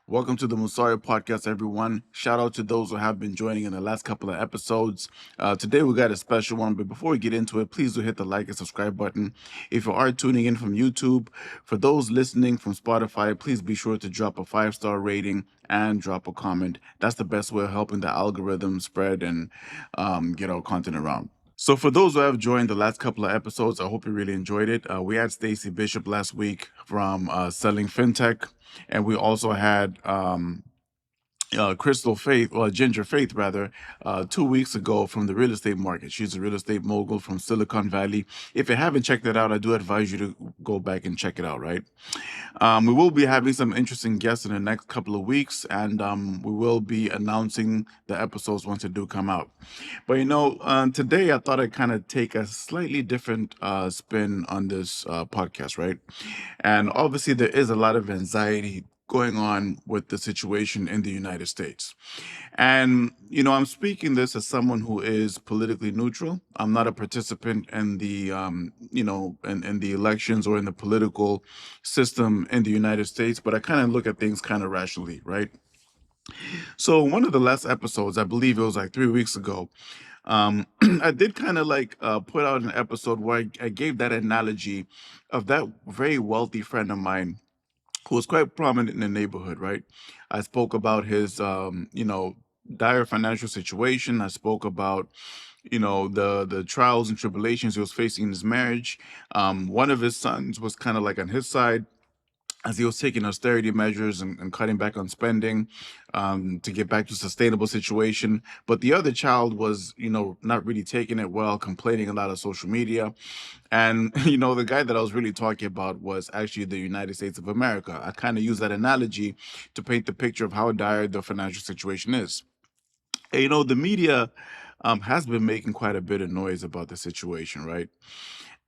Welcome to the Musari podcast, everyone. Shout out to those who have been joining in the last couple of episodes. Today we got a special one, but before we get into it, please do hit the like and subscribe button. If you are tuning in from YouTube, for those listening from Spotify, please be sure to drop a 5-star rating and drop a comment. That's the best way of helping the algorithm spread and get our content around. So for those who have joined the last couple of episodes, I hope you really enjoyed it. We had Stacy Bishop last week from Selling FinTech, and we also had Crystal Faith, or Ginger Faith rather, 2 weeks ago from the real estate market. She's a real estate mogul from Silicon Valley. If you haven't checked that out, I do advise you to go back and check it out, right? We will be having some interesting guests in the next couple of weeks, and we will be announcing the episodes once they do come out. But today I thought I'd kind of take a slightly different spin on this podcast, right? And obviously, there is a lot of anxiety going on with the situation in the United States. And, I'm speaking this as someone who is politically neutral. I'm not a participant in the, in the elections or in the political system in the United States, but I kind of look at things kind of rationally, right? So one of the last episodes, I believe it was like 3 weeks ago, I did kind of like put out an episode where I gave that analogy of that very wealthy friend of mine who was quite prominent in the neighborhood, right? I spoke about his, dire financial situation. I spoke about, the trials and tribulations he was facing in his marriage. One of his sons was kind of like on his side as he was taking austerity measures and cutting back on spending to get back to a sustainable situation. But the other child was, not really taking it well, complaining a lot of social media. And, the guy that I was really talking about was actually the United States of America. I kind of use that analogy to paint the picture of how dire the financial situation is. And, the media has been making quite a bit of noise about the situation, right?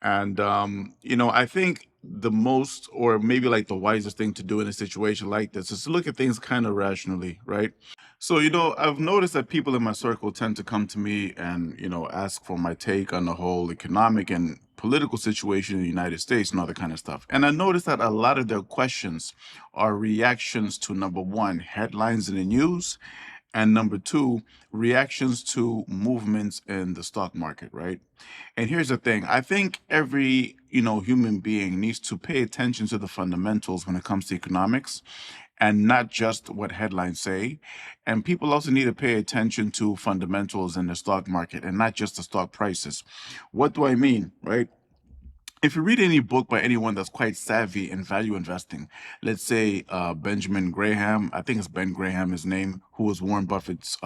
And I think the most, or maybe like the wisest thing to do in a situation like this is to look at things kind of rationally, right? So, I've noticed that people in my circle tend to come to me and, ask for my take on the whole economic and political situation in the United States and all that kind of stuff. And I noticed that a lot of their questions are reactions to, number one, headlines in the news, and number two, reactions to movements in the stock market, right? And here's the thing. I think every, human being needs to pay attention to the fundamentals when it comes to economics and not just what headlines say. And people also need to pay attention to fundamentals in the stock market and not just the stock prices. What do I mean, right? If you read any book by anyone that's quite savvy in value investing, let's say Benjamin Graham, I think it's Ben Graham, his name, who was Warren Buffett's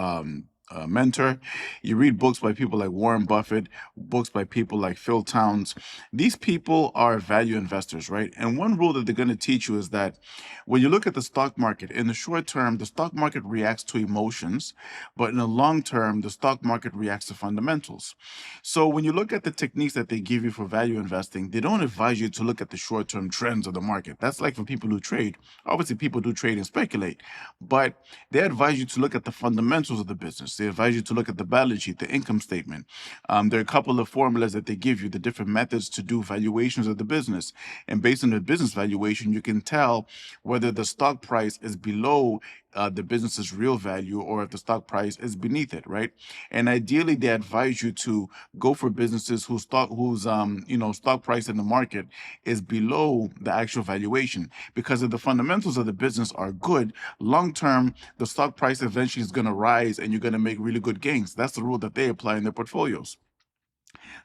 mentor. You read books by people like Warren Buffett, books by people like Phil Towns. These people are value investors, right? And one rule that they're going to teach you is that when you look at the stock market, in the short term, the stock market reacts to emotions, but in the long term, the stock market reacts to fundamentals. So when you look at the techniques that they give you for value investing, they don't advise you to look at the short-term trends of the market. That's like for people who trade. Obviously, people do trade and speculate, but they advise you to look at the fundamentals of the business. They advise you to look at the balance sheet, the income statement. There are a couple of formulas that they give you, the different methods to do valuations of the business. And based on the business valuation, you can tell whether the stock price is below the business's real value or if the stock price is beneath it, right? And ideally, they advise you to go for businesses whose stock price in the market is below the actual valuation, because if the fundamentals of the business are good, long term the stock price eventually is going to rise and you're going to make really good gains. That's the rule that they apply in their portfolios.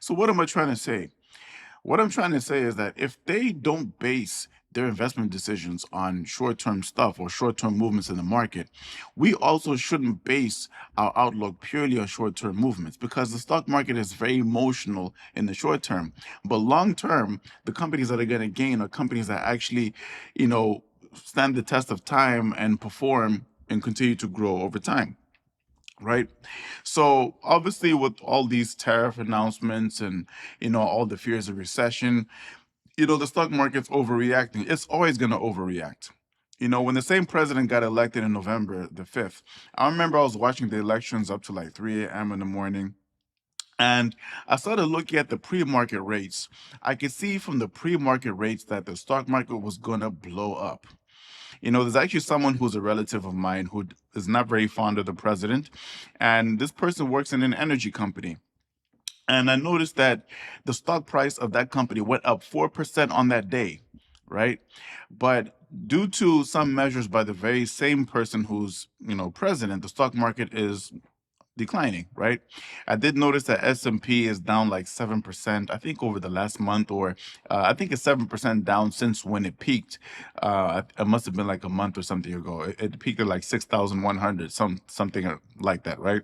So what am I trying to say? What I'm trying to say is that if they don't base their investment decisions on short-term stuff or short-term movements in the market, we also shouldn't base our outlook purely on short-term movements, because the stock market is very emotional in the short term. But long term, the companies that are going to gain are companies that actually, stand the test of time and perform and continue to grow over time. Right. So obviously, with all these tariff announcements and all the fears of recession, the stock market's overreacting. It's always going to overreact. When the same president got elected in November the 5th, I remember I was watching the elections up to like 3 a.m. in the morning. And I started looking at the pre-market rates. I could see from the pre-market rates that the stock market was going to blow up. There's actually someone who's a relative of mine who is not very fond of the president, and this person works in an energy company. And I noticed that the stock price of that company went up 4% on that day, right? But due to some measures by the very same person who's, president, the stock market is declining, right? I did notice that S&P is down like 7%, I think, over the last month, or I think it's 7% down since when it peaked. It must have been like a month or something ago. It peaked at like 6,100, something like that, right?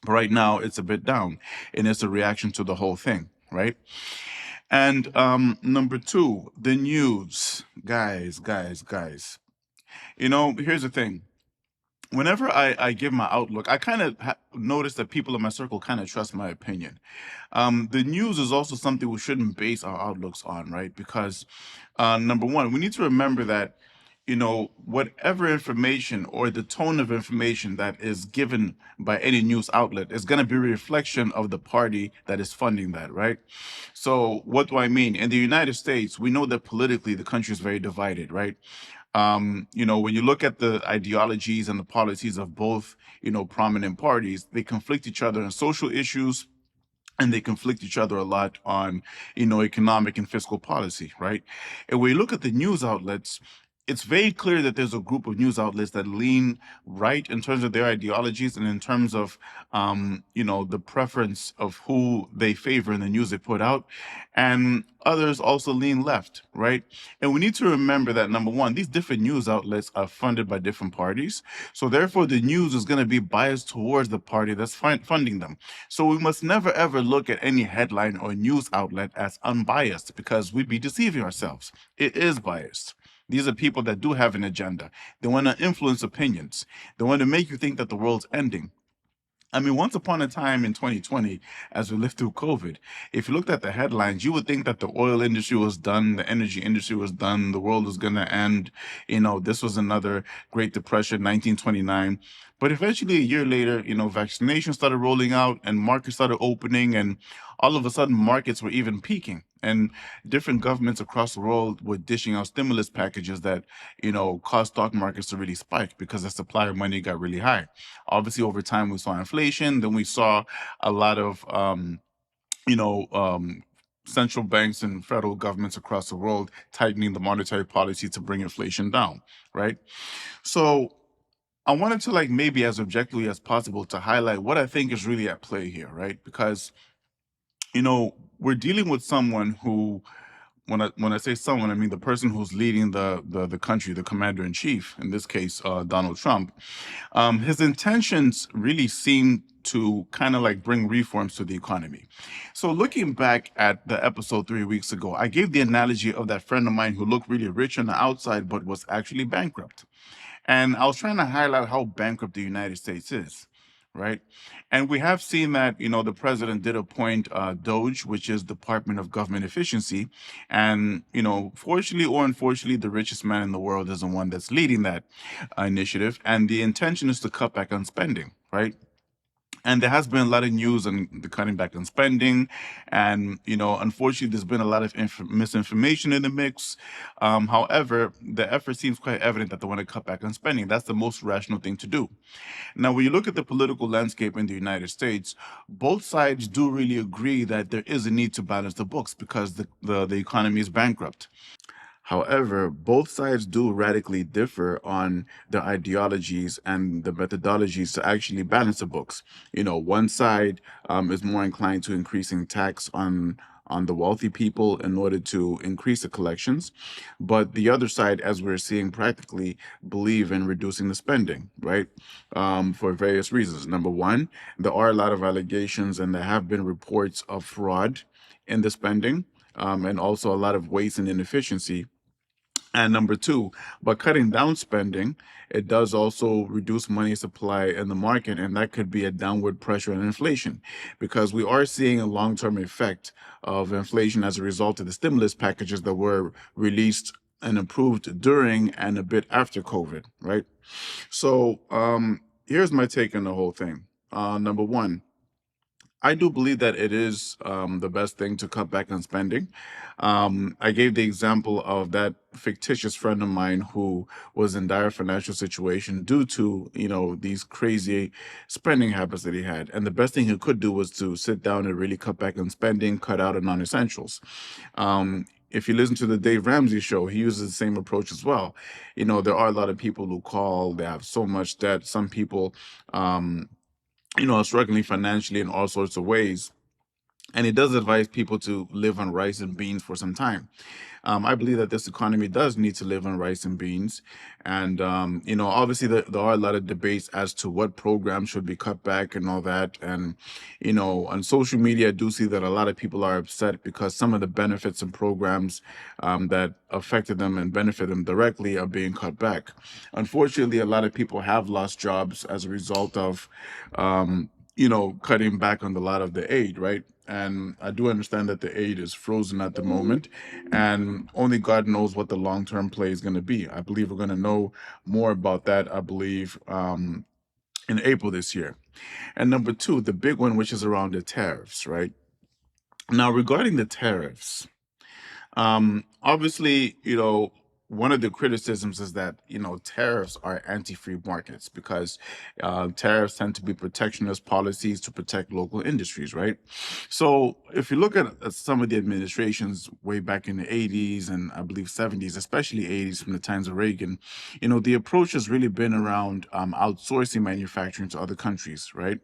But right now it's a bit down, and it's a reaction to the whole thing, right? And number two, the news. Guys. Here's the thing. Whenever I give my outlook, I kind of notice that people in my circle kind of trust my opinion. The news is also something we shouldn't base our outlooks on, right? Because number one, we need to remember that whatever information or the tone of information that is given by any news outlet is going to be a reflection of the party that is funding that, right? So what do I mean? In the United States, we know that politically the country is very divided, right? When you look at the ideologies and the policies of both, prominent parties, they conflict each other on social issues, and they conflict each other a lot on, economic and fiscal policy, right? And when you look at the news outlets, it's very clear that there's a group of news outlets that lean right in terms of their ideologies and in terms of, the preference of who they favor in the news they put out, and others also lean left, right? And we need to remember that number one, these different news outlets are funded by different parties, so therefore the news is going to be biased towards the party that's funding them. So we must never ever look at any headline or news outlet as unbiased, because we'd be deceiving ourselves. It is biased. These are people that do have an agenda. They want to influence opinions. They want to make you think that the world's ending. I mean, once upon a time in 2020, as we lived through COVID, if you looked at the headlines, you would think that the oil industry was done, the energy industry was done, the world was going to end. This was another Great Depression, 1929. But eventually, a year later, vaccination started rolling out and markets started opening, and all of a sudden, markets were even peaking. And different governments across the world were dishing out stimulus packages that, caused stock markets to really spike because the supply of money got really high. Obviously, over time, we saw inflation. Then we saw a lot of, you know, um, central banks and federal governments across the world tightening the monetary policy to bring inflation down, right? So I wanted to, like, maybe as objectively as possible to highlight what I think is really at play here, right? Because we're dealing with someone who, when I say someone, I mean the person who's leading the country, the commander in chief, in this case, Donald Trump. His intentions really seem to kind of like bring reforms to the economy. So looking back at the episode 3 weeks ago, I gave the analogy of that friend of mine who looked really rich on the outside but was actually bankrupt. And I was trying to highlight how bankrupt the United States is, right? And we have seen that, the president did appoint DOGE, which is Department of Government Efficiency. And, fortunately or unfortunately, the richest man in the world is the one that's leading that initiative. And the intention is to cut back on spending, right? And there has been a lot of news on the cutting back on spending, and unfortunately, there's been a lot of misinformation in the mix. However, the effort seems quite evident that they want to cut back on spending. That's the most rational thing to do. Now, when you look at the political landscape in the United States, both sides do really agree that there is a need to balance the books because the economy is bankrupt. However, both sides do radically differ on the ideologies and the methodologies to actually balance the books. One side is more inclined to increasing tax on the wealthy people in order to increase the collections, but the other side, as we're seeing practically, believe in reducing the spending, right? For various reasons. Number one, there are a lot of allegations, and there have been reports of fraud in the spending, and also a lot of waste and inefficiency. And number two, by cutting down spending, it does also reduce money supply in the market, and that could be a downward pressure on inflation, because we are seeing a long-term effect of inflation as a result of the stimulus packages that were released and approved during and a bit after COVID, right? So here's my take on the whole thing. Number one, I do believe that it is the best thing to cut back on spending. I gave the example of that fictitious friend of mine who was in dire financial situation due to, these crazy spending habits that he had. And the best thing he could do was to sit down and really cut back on spending, cut out on non-essentials. If you listen to the Dave Ramsey show, he uses the same approach as well. There are a lot of people who call, they have so much debt. Some people, um, are struggling financially in all sorts of ways. And it does advise people to live on rice and beans for some time. I believe that this economy does need to live on rice and beans. And, obviously there are a lot of debates as to what programs should be cut back and all that. And, on social media, I do see that a lot of people are upset because some of the benefits and programs that affected them and benefit them directly are being cut back. Unfortunately, a lot of people have lost jobs as a result of, cutting back on a lot of the aid, right? And I do understand that the aid is frozen at the moment, and only God knows what the long term play is going to be. I believe we're going to know more about that, I believe, in April this year. And number two, the big one, which is around the tariffs, right? Now, regarding the tariffs, obviously, one of the criticisms is that, tariffs are anti-free markets because tariffs tend to be protectionist policies to protect local industries, right? So if you look at some of the administrations way back in the 80s and I believe 70s, especially 80s from the times of Reagan, the approach has really been around outsourcing manufacturing to other countries, right?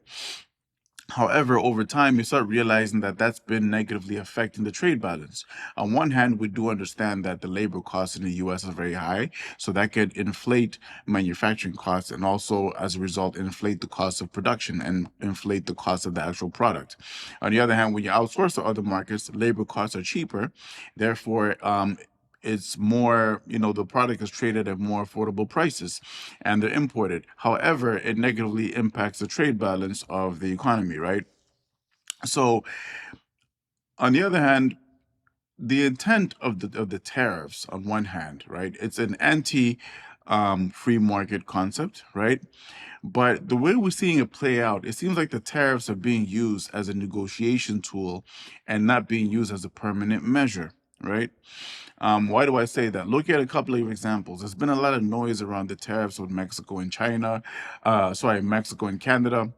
However, over time, you start realizing that that's been negatively affecting the trade balance. On one hand, we do understand that the labor costs in the US are very high, so that could inflate manufacturing costs and also, as a result, inflate the cost of production and inflate the cost of the actual product. On the other hand, when you outsource to other markets, labor costs are cheaper. Therefore, it's more, the product is traded at more affordable prices and they're imported. However, it negatively impacts the trade balance of the economy, right? So, on the other hand, the intent of the tariffs, on one hand, right? It's an anti free market concept, right? But the way we're seeing it play out, it seems like the tariffs are being used as a negotiation tool and not being used as a permanent measure, right? Why do I say that? Look at a couple of examples. There's been a lot of noise around the tariffs with Mexico and China, Mexico and Canada.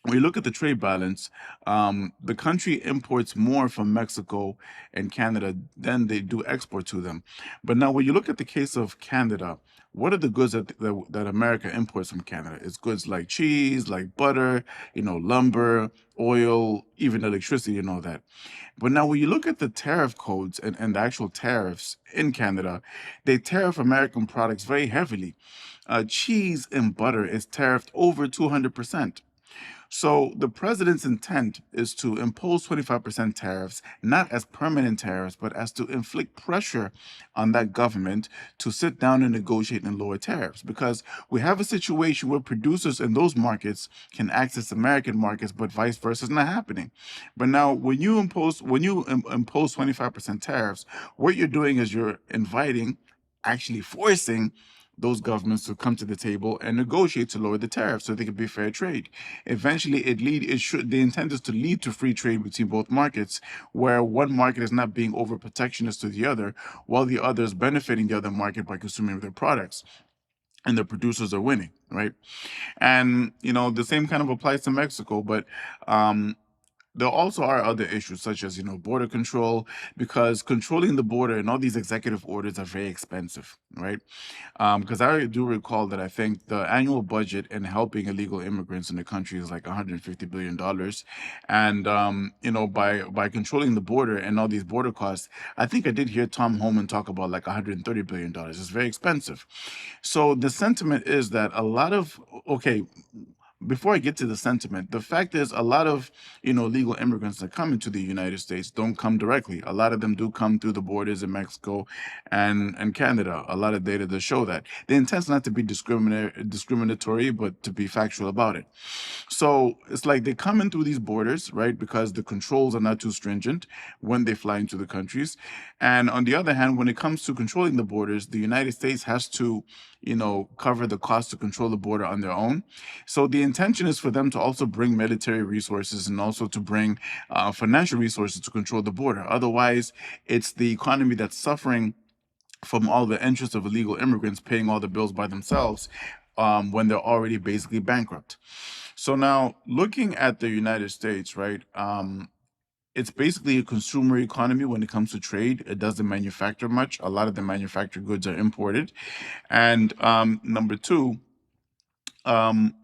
When you look at the trade balance, the country imports more from Mexico and Canada than they do export to them. But now, when you look at the case of Canada, what are the goods that America imports from Canada? It's goods like cheese, like butter, lumber, oil, even electricity, and all that. But now, when you look at the tariff codes and the actual tariffs in Canada, they tariff American products very heavily. Cheese and butter is tariffed over 200%. So the president's intent is to impose 25% tariffs, not as permanent tariffs, but as to inflict pressure on that government to sit down and negotiate and lower tariffs. Because we have a situation where producers in those markets can access American markets, but vice versa is not happening. But now, when you impose 25% tariffs, what you're doing is you're inviting, actually forcing those governments to come to the table and negotiate to lower the tariffs so they can be fair trade. Eventually, the intent is to lead to free trade between both markets, where one market is not being over protectionist to the other, while the other is benefiting the other market by consuming their products, and the producers are winning, right? And the same kind of applies to Mexico, but there also are other issues such as border control, because controlling the border and all these executive orders are very expensive, right? Because I do recall that I think the annual budget in helping illegal immigrants in the country is like $150 billion, and by controlling the border and all these border costs, I think I did hear Tom Homan talk about like $130 billion. It's very expensive. So the sentiment is that a lot of okay, before I get to the sentiment, the fact is a lot of legal immigrants that come into the United States don't come directly. A lot of them do come through the borders in Mexico and Canada. A lot of data does show that. The intent is not to be discriminatory, but to be factual about it. So it's like they come in through these borders, right? Because the controls are not too stringent when they fly into the countries. And on the other hand, when it comes to controlling the borders, the United States has to, cover the cost to control the border on their own. So the intention is for them to also bring military resources and also to bring financial resources to control the border. Otherwise, it's the economy that's suffering from all the interest of illegal immigrants paying all the bills by themselves when they're already basically bankrupt. So now, looking at the United States, right? It's basically a consumer economy when it comes to trade. It doesn't manufacture much. A lot of the manufactured goods are imported. And number two, um,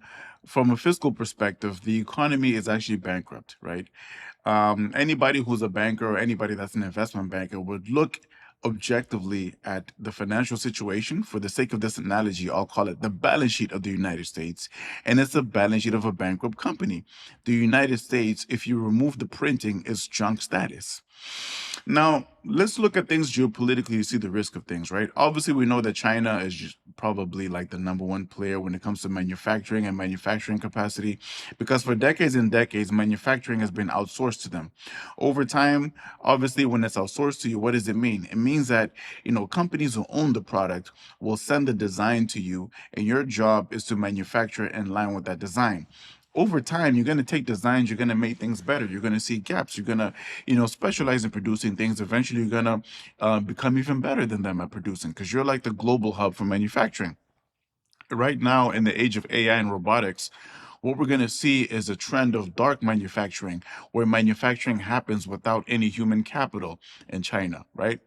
from a fiscal perspective, the economy is actually bankrupt, right? Anybody who's a banker or anybody that's an investment banker would look objectively at the financial situation. For the sake of this analogy, I'll call it the balance sheet of the United States, and it's the balance sheet of a bankrupt company. The United States, if you remove the printing, is junk status. Now, let's look at things geopolitically. You see the risk of things, right? Obviously, we know that China is just probably like the number one player when it comes to manufacturing and manufacturing capacity, because for decades and decades, manufacturing has been outsourced to them. Over time, obviously, when it's outsourced to you, what does it mean? It means that, companies who own the product will send the design to you, and your job is to manufacture in line with that design. Over time, you're going to take designs, you're going to make things better, you're going to see gaps, you're going to specialize in producing things. Eventually you're going to become even better than them at producing, because you're like the global hub for manufacturing. Right now, in the age of AI and robotics, what we're going to see is a trend of dark manufacturing, where manufacturing happens without any human capital in China, right?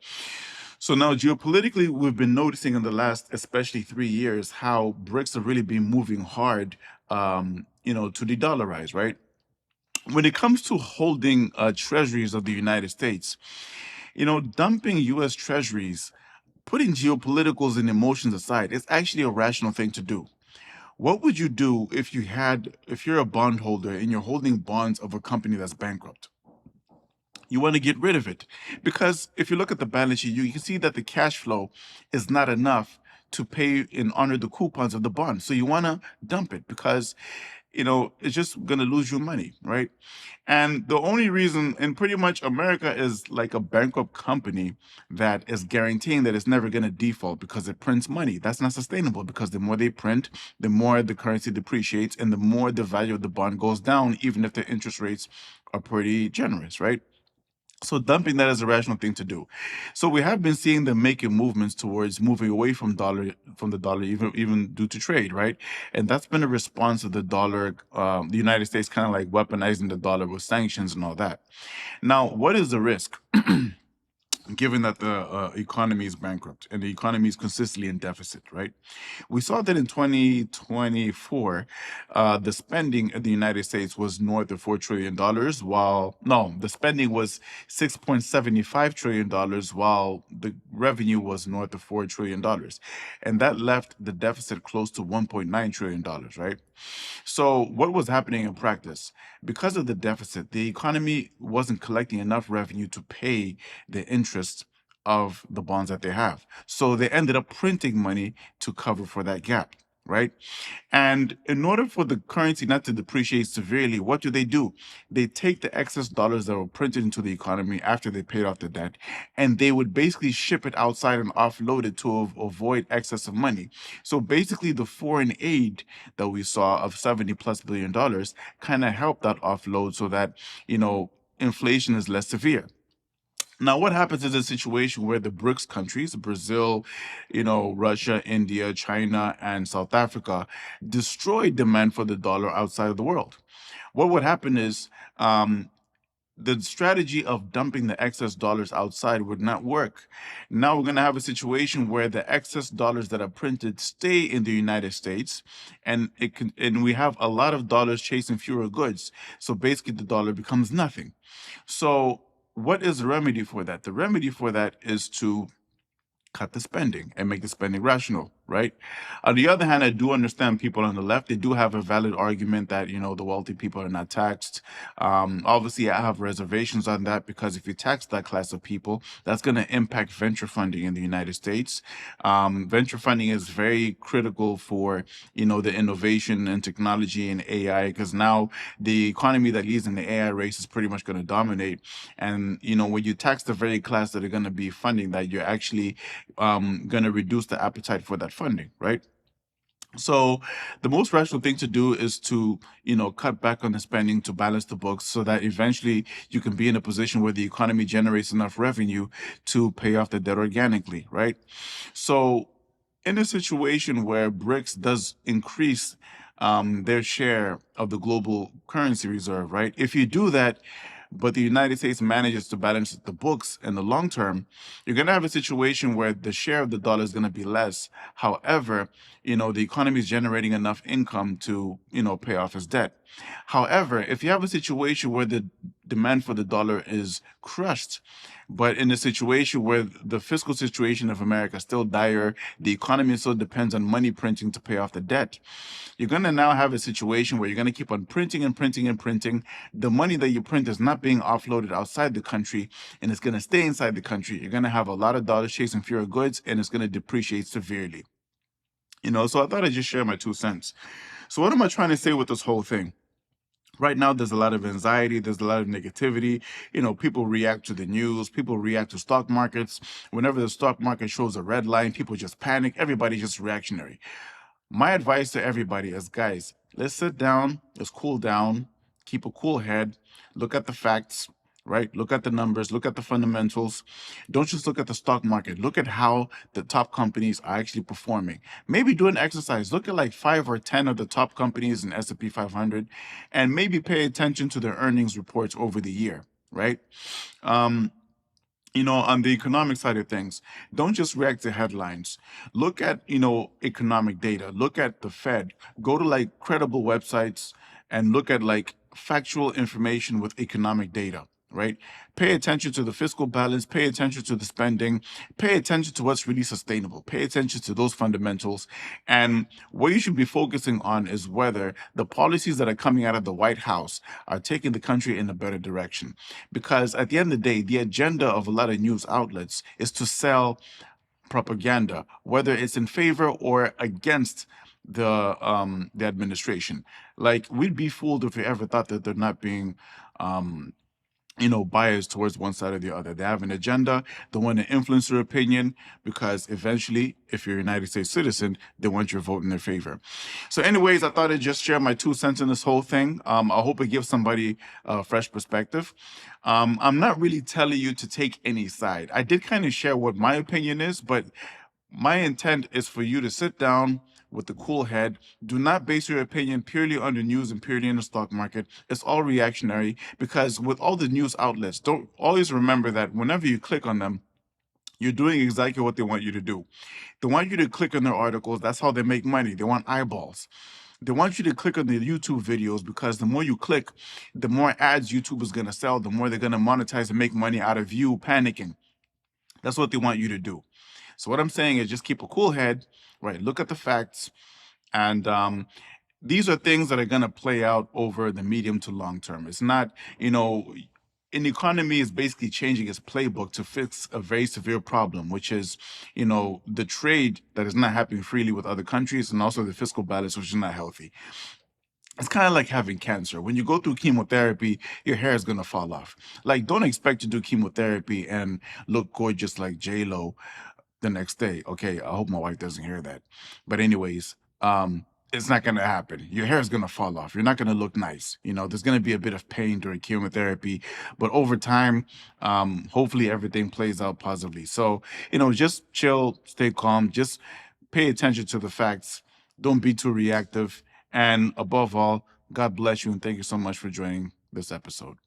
So now, geopolitically, we've been noticing in the last, especially 3 years, how BRICS have really been moving hard, to de-dollarize, right? When it comes to holding treasuries of the United States, dumping U.S. treasuries, putting geopoliticals and emotions aside, it's actually a rational thing to do. What would you do if you're a bondholder and you're holding bonds of a company that's bankrupt? You want to get rid of it, because if you look at the balance sheet, you can see that the cash flow is not enough to pay and honor the coupons of the bond. So you want to dump it, because it's just going to lose you money, right? And the only reason, and pretty much America is like a bankrupt company that is guaranteeing that it's never going to default because it prints money. That's not sustainable, because the more they print, the more the currency depreciates and the more the value of the bond goes down, even if the interest rates are pretty generous, right? So dumping that is a rational thing to do. So we have been seeing them making movements towards moving away from the dollar, even due to trade, right? And that's been a response to the dollar, the United States kind of like weaponizing the dollar with sanctions and all that. Now, what is the risk? Given that the economy is bankrupt and the economy is consistently in deficit, right? We saw that in 2024, the spending in the United States was north of $4 trillion, while no, the spending was $6.75 trillion, while the revenue was north of $4 trillion, and that left the deficit close to $1.9 trillion, right? So, what was happening in practice? Because of the deficit, the economy wasn't collecting enough revenue to pay the interest of the bonds that they have. So, they ended up printing money to cover for that gap, right? And in order for the currency not to depreciate severely, what do? They take the excess dollars that were printed into the economy after they paid off the debt, and they would basically ship it outside and offload it to avoid excess of money. So basically, the foreign aid that we saw of 70 plus $billion kind of helped that offload so that, inflation is less severe. Now, what happens is a situation where the BRICS countries, Brazil, Russia, India, China, and South Africa, destroy demand for the dollar outside of the world. What would happen is the strategy of dumping the excess dollars outside would not work. Now we're going to have a situation where the excess dollars that are printed stay in the United States, and we have a lot of dollars chasing fewer goods. So basically, the dollar becomes nothing. So, what is the remedy for that? The remedy for that is to cut the spending and make the spending rational, right? On the other hand, I do understand people on the left. They do have a valid argument that, the wealthy people are not taxed. Obviously, I have reservations on that, because if you tax that class of people, that's going to impact venture funding in the United States. Venture funding is very critical for, the innovation and technology and AI, because now the economy that leads in the AI race is pretty much going to dominate. And, when you tax the very class that are going to be funding that, you're actually going to reduce the appetite for that funding, right? So the most rational thing to do is to, cut back on the spending to balance the books so that eventually you can be in a position where the economy generates enough revenue to pay off the debt organically, right? So in a situation where BRICS does increase their share of the global currency reserve, right? If you do that, but the United States manages to balance the books in the long term, you're going to have a situation where the share of the dollar is going to be less. However, the economy is generating enough income to, pay off its debt. However, if you have a situation where the demand for the dollar is crushed, but in a situation where the fiscal situation of America is still dire, the economy still depends on money printing to pay off the debt, you're going to now have a situation where you're going to keep on printing and printing and printing. The money that you print is not being offloaded outside the country, and it's going to stay inside the country. You're going to have a lot of dollars chasing fewer goods, and it's going to depreciate severely. So I thought I'd just share my 2 cents. So what am I trying to say with this whole thing? Right now, there's a lot of anxiety, there's a lot of negativity. People react to the news, people react to stock markets. Whenever the stock market shows a red line, people just panic. Everybody's just reactionary. My advice to everybody is, guys, let's sit down, let's cool down, keep a cool head, look at the facts, right? Look at the numbers, look at the fundamentals. Don't just look at the stock market. Look at how the top companies are actually performing. Maybe do an exercise. Look at like 5 or 10 of the top companies in S&P 500 and maybe pay attention to their earnings reports over the year, right? Um, on the economic side of things, don't just react to headlines. Look at, economic data. Look at the Fed. Go to like credible websites and look at like factual information with economic data, right? Pay attention to the fiscal balance, pay attention to the spending, pay attention to what's really sustainable, pay attention to those fundamentals. And what you should be focusing on is whether the policies that are coming out of the White House are taking the country in a better direction. Because at the end of the day, the agenda of a lot of news outlets is to sell propaganda, whether it's in favor or against the administration. Like, we'd be fooled if we ever thought that they're not being um, biased towards one side or the other. They have an agenda. They want to influence your opinion because eventually, if you're a United States citizen, they want your vote in their favor. So, anyways, I thought I'd just share my 2 cents in this whole thing. I hope it gives somebody a fresh perspective. I'm not really telling you to take any side. I did kind of share what my opinion is, but my intent is for you to sit down with a cool head. Do not base your opinion purely on the news and purely in the stock market. It's all reactionary because with all the news outlets, don't always remember that whenever you click on them, you're doing exactly what they want you to do. They want you to click on their articles. That's how they make money. They want eyeballs. They want you to click on the YouTube videos because the more you click, the more ads YouTube is going to sell, the more they're going to monetize and make money out of you panicking. That's what they want you to do. So what I'm saying is just keep a cool head, right? Look at the facts, and these are things that are going to play out over the medium to long term. It's not, an economy is basically changing its playbook to fix a very severe problem, which is, the trade that is not happening freely with other countries and also the fiscal balance, which is not healthy. It's kind of like having cancer. When you go through chemotherapy, your hair is gonna fall off. Like, don't expect to do chemotherapy and look gorgeous like J Lo the next day. Okay, I hope my wife doesn't hear that. But anyways, it's not gonna happen. Your hair is gonna fall off. You're not gonna look nice. There's gonna be a bit of pain during chemotherapy, but over time, hopefully everything plays out positively. So, just chill, stay calm, just pay attention to the facts. Don't be too reactive. And above all, God bless you and thank you so much for joining this episode.